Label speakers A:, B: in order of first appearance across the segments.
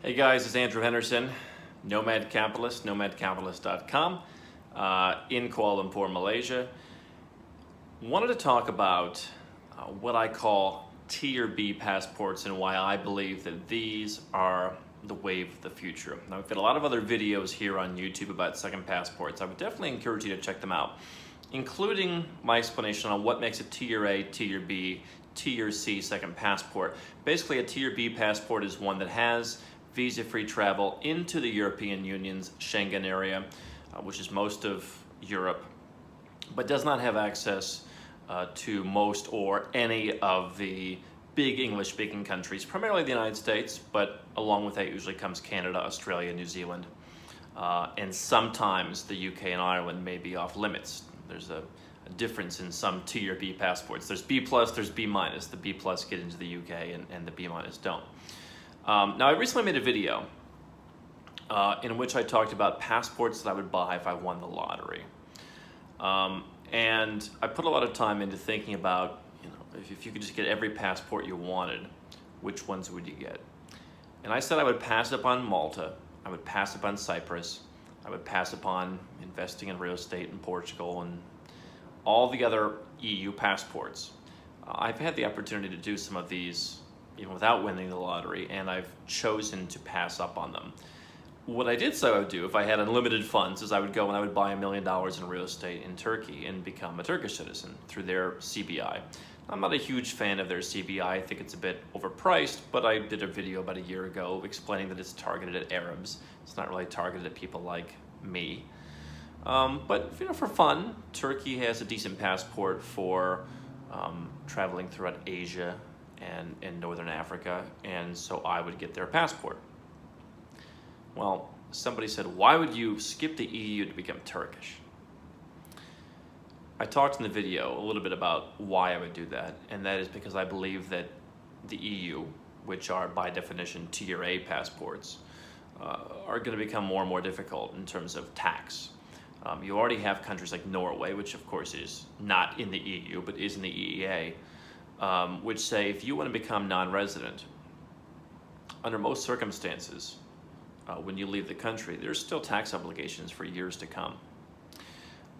A: Hey guys, it's Andrew Henderson, Nomad Capitalist, nomadcapitalist.com, in Kuala Lumpur, Malaysia. Wanted to talk about what I call Tier B passports and why I believe that these are the wave of the future. Now, we've got a lot of other videos here on YouTube about second passports. I would definitely encourage you to check them out, including my explanation on what makes a Tier A, Tier B, Tier C second passport. Basically, a Tier B passport is one that has visa-free travel into the European Union's Schengen area, which is most of Europe, but does not have access to most or any of the big English-speaking countries, primarily the United States, but along with that usually comes Canada, Australia, New Zealand, and sometimes the UK and Ireland may be off limits. There's a difference in some Tier B passports. There's B+, there's B-. The B+ get into the UK and the B- don't. Now, I recently made a video in which I talked about passports that I would buy if I won the lottery. And I put a lot of time into thinking about, if you could just get every passport you wanted, which ones would you get? And I said I would pass up on Malta, I would pass up on Cyprus, I would pass upon investing in real estate in Portugal and all the other EU passports. I've had the opportunity to do some of these even without winning the lottery, and I've chosen to pass up on them. What I did say I would do if I had unlimited funds is I would go and I would buy $1 million in real estate in Turkey and become a Turkish citizen through their CBI. I'm not a huge fan of their CBI. I think it's a bit overpriced, but I did a video about a year ago explaining that it's targeted at Arabs. It's not really targeted at people like me. But for fun, Turkey has a decent passport for traveling throughout Asia and Northern Africa, and so I would get their passport. Well, somebody said, why would you skip the EU to become Turkish? I talked in the video a little bit about why I would do that, and that is because I believe that the EU, which are by definition Tier A passports, are going to become more and more difficult in terms of tax. You already have countries like Norway, which of course is not in the EU, but is in the EEA, which say if you want to become non-resident, under most circumstances, when you leave the country, there's still tax obligations for years to come.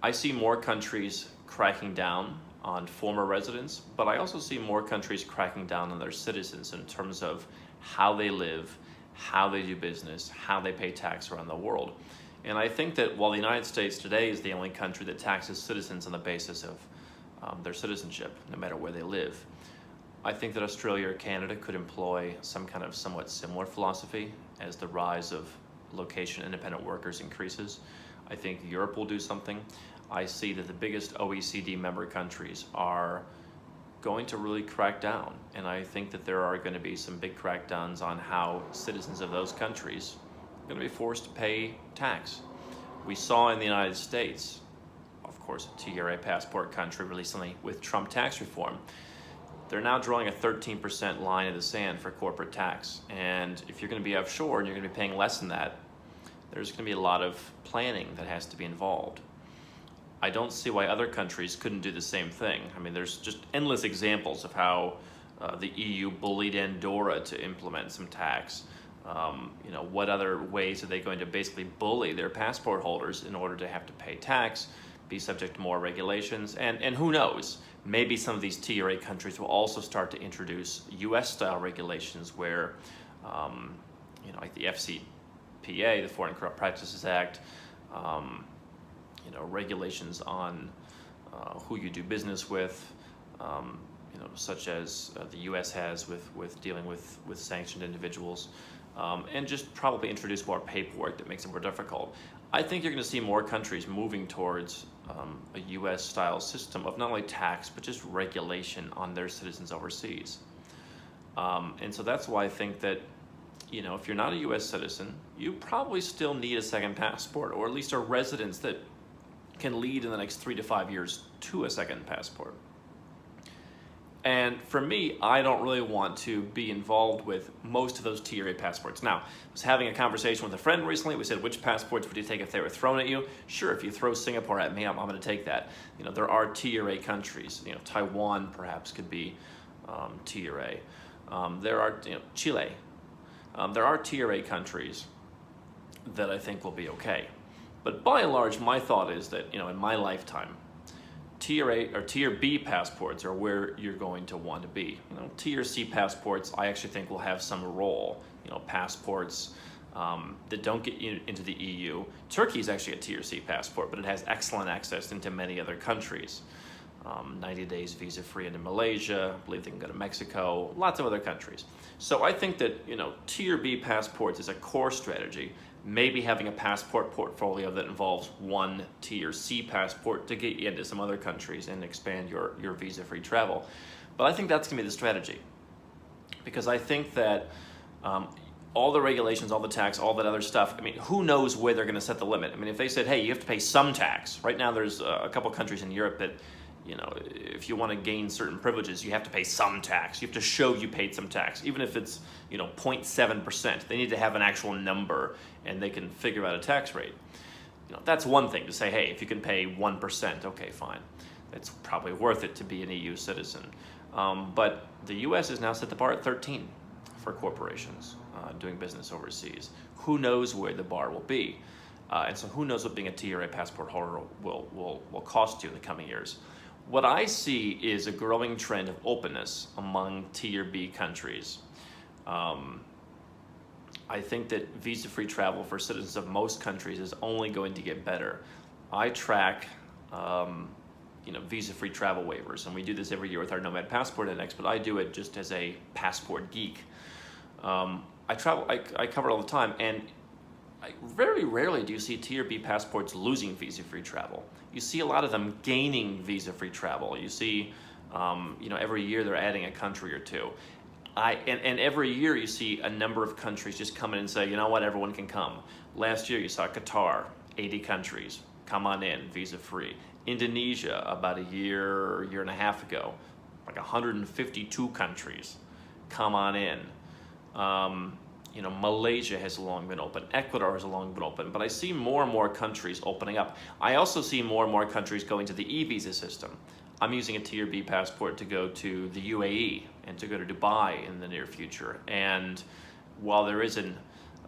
A: I see more countries cracking down on former residents, but I also see more countries cracking down on their citizens in terms of how they live, how they do business, how they pay tax around the world. And I think that while the United States today is the only country that taxes citizens on the basis of their citizenship, no matter where they live, I think that Australia or Canada could employ some kind of somewhat similar philosophy as the rise of location-independent workers increases. I think Europe will do something. I see that the biggest OECD member countries are going to really crack down, and I think that there are going to be some big crackdowns on how citizens of those countries are going to be forced to pay tax. We saw in the United States, of course, a Tier A passport country recently with Trump tax reform. They're now drawing a 13% line in the sand for corporate tax. And if you're going to be offshore and you're going to be paying less than that, there's going to be a lot of planning that has to be involved. I don't see why other countries couldn't do the same thing. I mean, there's just endless examples of how the EU bullied Andorra to implement some tax. What other ways are they going to basically bully their passport holders in order to have to pay tax, be subject to more regulations, and who knows, maybe some of these Tier A countries will also start to introduce US-style regulations where, like the FCPA, the Foreign Corrupt Practices Act, regulations on who you do business with, such as the US has with dealing with sanctioned individuals, and just probably introduce more paperwork that makes it more difficult. I think you're going to see more countries moving towards a US-style system of not only tax, but just regulation on their citizens overseas. And so that's why I think that, if you're not a US citizen, you probably still need a second passport, or at least a residence that can lead in the next 3 to 5 years to a second passport. And for me, I don't really want to be involved with most of those Tier A passports. Now, I was having a conversation with a friend recently. We said, which passports would you take if they were thrown at you? Sure, if you throw Singapore at me, I'm going to take that. There are Tier A countries. Taiwan perhaps could be Tier A. There are Chile, There are Tier A countries that I think will be okay. But by and large, my thought is that, in my lifetime, Tier A or Tier B passports are where you're going to want to be. Tier C passports, I actually think will have some role. Passports that don't get you into the EU. Turkey is actually a Tier C passport, but it has excellent access into many other countries. 90 days visa-free into Malaysia. I believe they can go to Mexico. Lots of other countries. So I think that Tier B passports is a core strategy. Maybe having a passport portfolio that involves one Tier C passport to get you into some other countries and expand your visa-free travel. But I think that's going to be the strategy, because I think that all the regulations, all the tax, all that other stuff, who knows where they're going to set the limit? If they said, hey, you have to pay some tax. Right now there's a couple countries in Europe that, if you want to gain certain privileges, you have to pay some tax. You have to show you paid some tax, even if it's 0.7%. They need to have an actual number, and they can figure out a tax rate. That's one thing to say, hey, if you can pay 1%, okay, fine. It's probably worth it to be an EU citizen. But the U.S. has now set the bar at 13 for corporations doing business overseas. Who knows where the bar will be? And so who knows what being a Tier A passport holder will cost you in the coming years. What I see is a growing trend of openness among Tier B countries. I think that visa-free travel for citizens of most countries is only going to get better. I track visa-free travel waivers, and we do this every year with our Nomad Passport Index, but I do it just as a passport geek. I cover it all the time, and very rarely do you see Tier B passports losing visa-free travel. You see a lot of them gaining visa-free travel. You see, every year they're adding a country or two. And every year you see a number of countries just come in and say, you know what, everyone can come. Last year you saw Qatar, 80 countries, come on in, visa-free. Indonesia, about a year and a half ago, like 152 countries, come on in. Malaysia has long been open. Ecuador has long been open. But I see more and more countries opening up. I also see more and more countries going to the e-visa system. I'm using a Tier B passport to go to the UAE and to go to Dubai in the near future. And while there isn't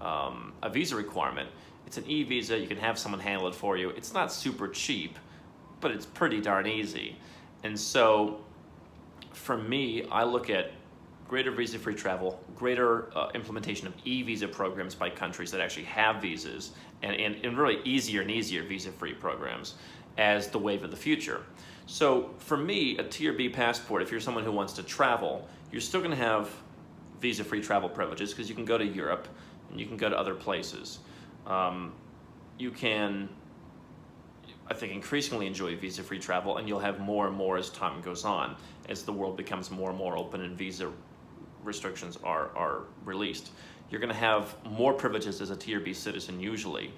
A: a visa requirement, it's an e-visa. You can have someone handle it for you. It's not super cheap, but it's pretty darn easy. And so for me, I look at greater visa-free travel, greater implementation of e-visa programs by countries that actually have visas, and really easier and easier visa-free programs as the wave of the future. So for me, a Tier B passport, if you're someone who wants to travel, you're still going to have visa-free travel privileges because you can go to Europe and you can go to other places. You can, I think, increasingly enjoy visa-free travel, and you'll have more and more as time goes on, as the world becomes more and more open and visa restrictions are released. You're going to have more privileges as a Tier B citizen, usually,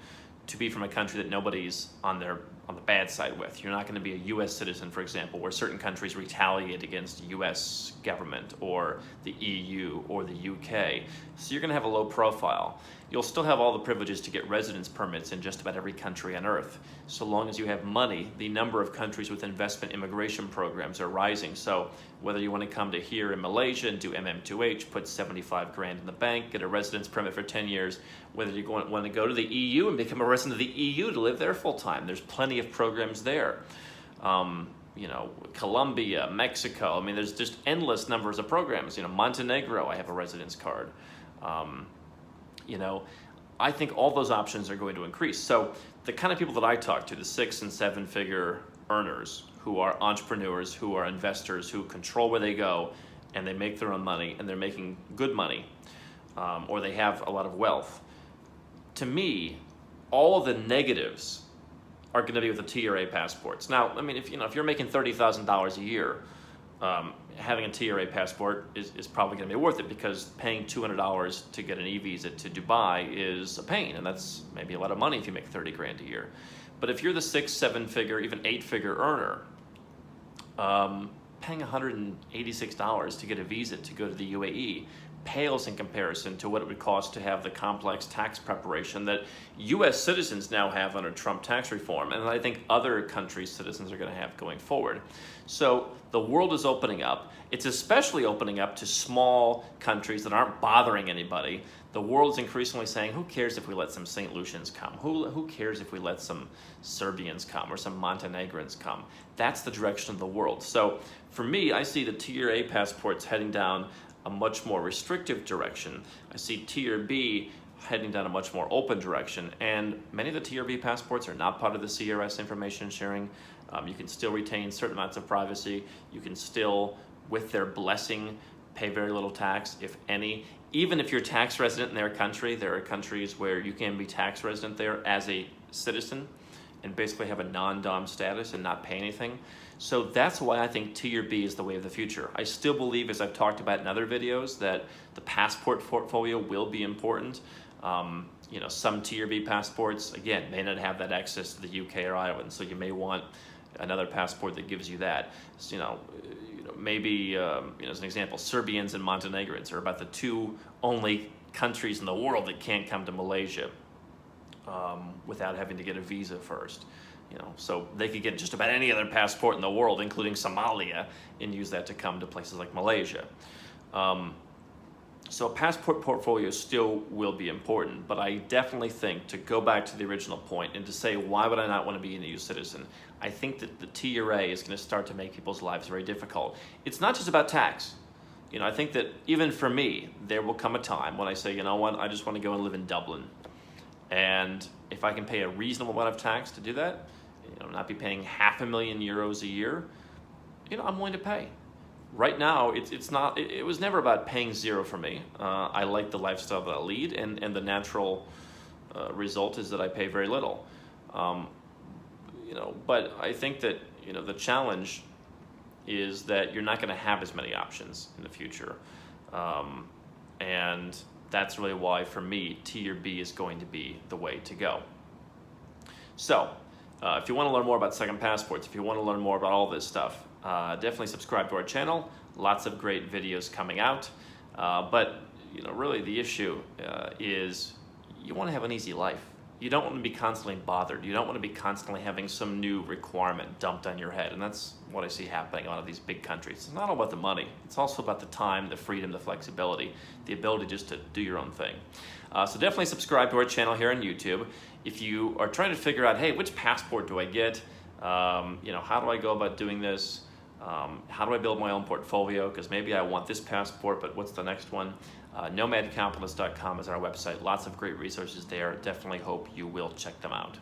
A: to be from a country that nobody's on the bad side with. You're not going to be a U.S. citizen, for example, where certain countries retaliate against the U.S. government or the EU or the UK. So you're going to have a low profile. You'll still have all the privileges to get residence permits in just about every country on earth. So long as you have money, the number of countries with investment immigration programs are rising. So whether you want to come to here in Malaysia and do MM2H, put 75 grand in the bank, get a residence permit for 10 years, whether you want to go to the EU and become a resident of the EU to live there full time, there's plenty of programs there. Colombia, Mexico, there's just endless numbers of programs. Montenegro, I have a residence card. I think all those options are going to increase. So the kind of people that I talk to, the 6- and 7-figure earners who are entrepreneurs, who are investors, who control where they go, and they make their own money, and they're making good money, or they have a lot of wealth. To me, all of the negatives are going to be with the Tier A passports. Now, if you're making $30,000 a year, having a Tier A passport is probably going to be worth it, because paying $200 to get an e-visa to Dubai is a pain, and that's maybe a lot of money if you make 30 grand a year. But if you're the 6, 7-figure, even 8-figure earner, paying $186 to get a visa to go to the UAE pales in comparison to what it would cost to have the complex tax preparation that U.S. citizens now have under Trump tax reform, and I think other countries' citizens are going to have going forward. So the world is opening up. It's especially opening up to small countries that aren't bothering anybody, the world's increasingly saying, who cares if we let some St. Lucians come? Who cares if we let some Serbians come or some Montenegrins come? That's the direction of the world. So for me, I see the Tier A passports heading down a much more restrictive direction. I see Tier B heading down a much more open direction, and many of the Tier B passports are not part of the CRS information sharing. You can still retain certain amounts of privacy. You can still, with their blessing, pay very little tax, if any. Even if you're tax resident in their country, there are countries where you can be tax resident there as a citizen and basically have a non-dom status and not pay anything. So that's why I think Tier B is the way of the future. I still believe, as I've talked about in other videos, that the passport portfolio will be important. Some Tier B passports, again, may not have that access to the UK or Ireland, so you may want another passport that gives you that. So, maybe, as an example, Serbians and Montenegrins are about the two only countries in the world that can't come to Malaysia without having to get a visa first. So they could get just about any other passport in the world, including Somalia, and use that to come to places like Malaysia. So a passport portfolio still will be important, but I definitely think, to go back to the original point and to say, why would I not want to be an EU citizen? I think that the Tier A is going to start to make people's lives very difficult. It's not just about tax. I think that even for me, there will come a time when I say, you know what, I just want to go and live in Dublin. And if I can pay a reasonable amount of tax to do that, not be paying €500,000 a year, I'm willing to pay. Right now, it was never about paying zero for me. I like the lifestyle that I lead, and the natural result is that I pay very little. But I think that, the challenge is that you're not going to have as many options in the future. And that's really why, for me, Tier B is going to be the way to go. So, if you want to learn more about second passports, if you want to learn more about all this stuff, definitely subscribe to our channel. Lots of great videos coming out. But really the issue is you want to have an easy life. You don't want to be constantly bothered. You don't want to be constantly having some new requirement dumped on your head. And that's what I see happening in a lot of these big countries. It's not all about the money. It's also about the time, the freedom, the flexibility, the ability just to do your own thing. So definitely subscribe to our channel here on YouTube. If you are trying to figure out, hey, which passport do I get? How do I go about doing this? How do I build my own portfolio? Because maybe I want this passport, but what's the next one? Nomadcapitalist.com is our website. Lots of great resources there. Definitely hope you will check them out.